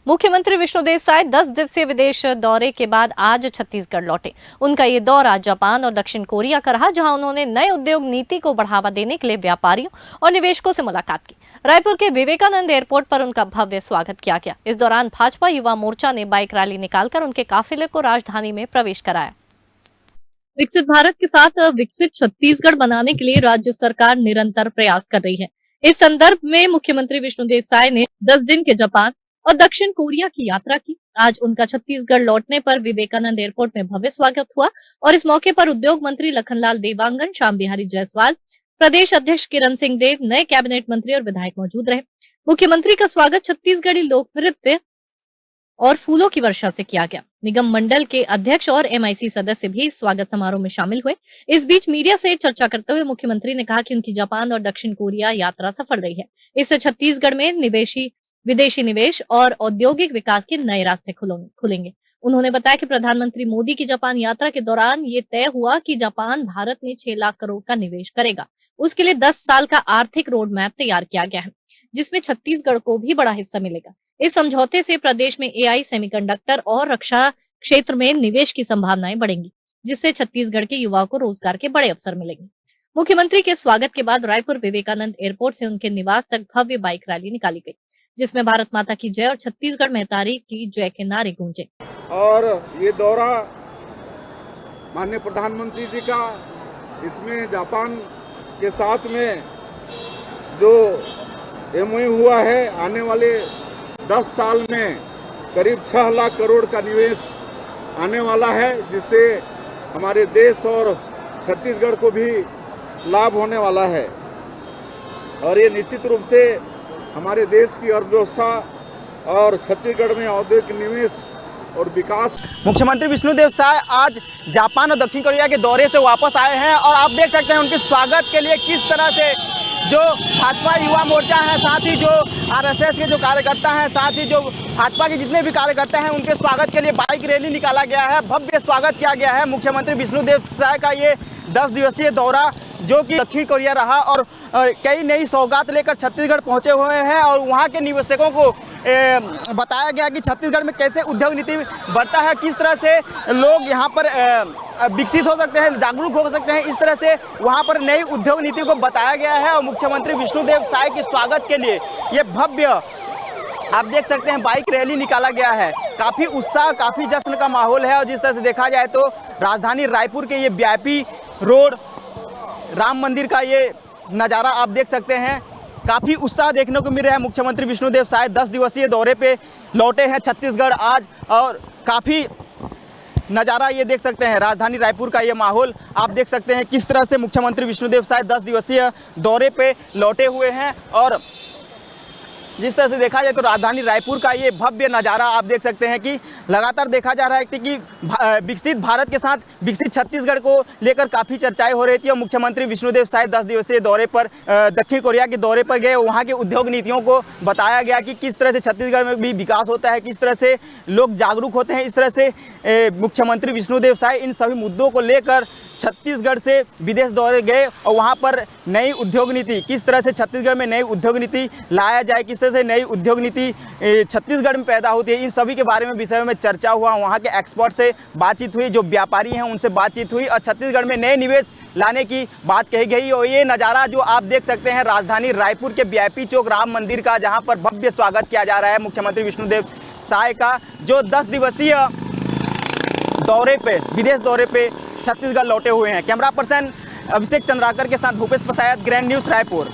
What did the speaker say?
मुख्यमंत्री विष्णुदेव साय 10 दिवसीय विदेश दौरे के बाद आज छत्तीसगढ़ लौटे। उनका ये दौरा जापान और दक्षिण कोरिया का रहा, जहां उन्होंने नए उद्योग नीति को बढ़ावा देने के लिए व्यापारियों और निवेशकों से मुलाकात की। रायपुर के विवेकानंद एयरपोर्ट पर उनका भव्य स्वागत किया गया। इस दौरान भाजपा युवा मोर्चा ने बाइक रैली निकालकर उनके काफिले को राजधानी में प्रवेश कराया। विकसित भारत के साथ विकसित छत्तीसगढ़ बनाने के लिए राज्य सरकार निरंतर प्रयास कर रही है। इस संदर्भ में मुख्यमंत्री विष्णुदेव साय ने 10 दिन के जापान और दक्षिण कोरिया की यात्रा की। आज उनका छत्तीसगढ़ लौटने पर विवेकानंद एयरपोर्ट में भव्य स्वागत हुआ और इस मौके पर उद्योग मंत्री लखनलाल देवांगन, श्याम बिहारी जायसवाल, प्रदेश अध्यक्ष किरण सिंह देव, नए कैबिनेट मंत्री और विधायक मौजूद रहे। मुख्यमंत्री का स्वागत छत्तीसगढ़ी लोक नृत्य और फूलों की वर्षा से किया गया। निगम मंडल के अध्यक्ष और MIC सदस्य भी स्वागत समारोह में शामिल हुए। इस बीच मीडिया से चर्चा करते हुए मुख्यमंत्री ने कहा कि उनकी जापान और दक्षिण कोरिया यात्रा सफल रही है। इससे छत्तीसगढ़ में विदेशी निवेश और औद्योगिक विकास के नए रास्ते खुलेंगे। उन्होंने बताया कि प्रधानमंत्री मोदी की जापान यात्रा के दौरान ये तय हुआ कि जापान भारत में 6 लाख करोड़ का निवेश करेगा। उसके लिए 10 साल का आर्थिक रोड मैप तैयार किया गया है, जिसमें छत्तीसगढ़ को भी बड़ा हिस्सा मिलेगा। इस समझौते से प्रदेश में AI, सेमीकंडक्टर और रक्षा क्षेत्र में निवेश की संभावनाएं बढ़ेंगी, जिससे छत्तीसगढ़ के युवाओं को रोजगार के बड़े अवसर मिलेंगे। मुख्यमंत्री के स्वागत के बाद रायपुर विवेकानंद एयरपोर्ट से उनके निवास तक भव्य बाइक रैली निकाली गई, जिसमें भारत माता की जय और छत्तीसगढ़ में तारीफ की जय के नारे गूंजे। और ये दौरा माननीय प्रधानमंत्री जी का, इसमें जापान के साथ में जो MOU हुआ है, आने वाले 10 साल में करीब 6 लाख करोड़ का निवेश आने वाला है, जिससे हमारे देश और छत्तीसगढ़ को भी लाभ होने वाला है। और ये निश्चित रूप से हमारे देश की अर्थव्यवस्था और छत्तीसगढ़ में औद्योगिक निवेश और विकास। मुख्यमंत्री विष्णुदेव साय आज जापान और दक्षिण कोरिया के दौरे से वापस आए हैं और आप देख सकते हैं उनके स्वागत के लिए किस तरह से जो भाजपा युवा मोर्चा है, साथ ही जो RSS के जो कार्यकर्ता हैं, साथ ही जो भाजपा के जितने भी कार्यकर्ता हैं, उनके स्वागत के लिए बाइक रैली निकाला गया है। भव्य स्वागत किया गया है मुख्यमंत्री विष्णुदेव साय का ये 10 दिवसीय दौरा, जो कि दक्षिण कोरिया रहा और कई नई सौगात लेकर छत्तीसगढ़ पहुंचे हुए हैं और वहां के निवेशकों को बताया गया कि छत्तीसगढ़ में कैसे उद्योग नीति बढ़ता है, किस तरह से लोग यहां पर विकसित हो सकते हैं, जागरूक हो सकते हैं। इस तरह से वहां पर नई उद्योग नीति को बताया गया है और मुख्यमंत्री विष्णुदेव साय के स्वागत के लिए ये भव्य आप देख सकते हैं बाइक रैली निकाला गया है। काफ़ी उत्साह, काफ़ी जश्न का माहौल है और जिस तरह से देखा जाए तो राजधानी रायपुर के ये VIP रोड, राम मंदिर का ये नज़ारा आप देख सकते हैं। काफ़ी उत्साह देखने को मिल रहा है। मुख्यमंत्री विष्णुदेव साय 10 दिवसीय दौरे पे लौटे हैं छत्तीसगढ़ आज और काफ़ी नज़ारा ये देख सकते हैं। राजधानी रायपुर का ये माहौल आप देख सकते हैं किस तरह से मुख्यमंत्री विष्णुदेव साय 10 दिवसीय दौरे पे लौटे हुए हैं और जिस तरह से देखा जाए तो राजधानी रायपुर का ये भव्य नज़ारा आप देख सकते हैं कि लगातार देखा जा रहा है कि विकसित भारत के साथ विकसित छत्तीसगढ़ को लेकर काफ़ी चर्चाएं हो रही थी और मुख्यमंत्री विष्णुदेव साय 10 दिवसीय दौरे पर दक्षिण कोरिया के दौरे पर गए। वहाँ के उद्योग नीतियों को बताया गया कि किस तरह से छत्तीसगढ़ में भी विकास होता है, किस तरह से लोग जागरूक होते हैं। इस तरह से मुख्यमंत्री विष्णुदेव साय इन सभी मुद्दों को लेकर छत्तीसगढ़ से विदेश दौरे गए और वहाँ पर नई उद्योग नीति, किस तरह से छत्तीसगढ़ में नई उद्योग नीति लाया जाए, किस तरह से नई उद्योग नीति छत्तीसगढ़ में पैदा होती है, इन सभी के बारे में विषयों में चर्चा हुआ। वहाँ के एक्सपर्ट से बातचीत हुई, जो व्यापारी हैं उनसे बातचीत हुई और छत्तीसगढ़ में नए निवेश लाने की बात कही गई। और ये नज़ारा जो आप देख सकते हैं राजधानी रायपुर के VIP चौक राम मंदिर का, जहाँ पर भव्य स्वागत किया जा रहा है मुख्यमंत्री विष्णुदेव साय का, जो 10 दिवसीय दौरे पे, विदेश दौरे पे छत्तीसगढ़ लौटे हुए हैं। कैमरा पर्सन अभिषेक चंद्राकर के साथ भूपेश पसायत, ग्रैंड न्यूज़ रायपुर।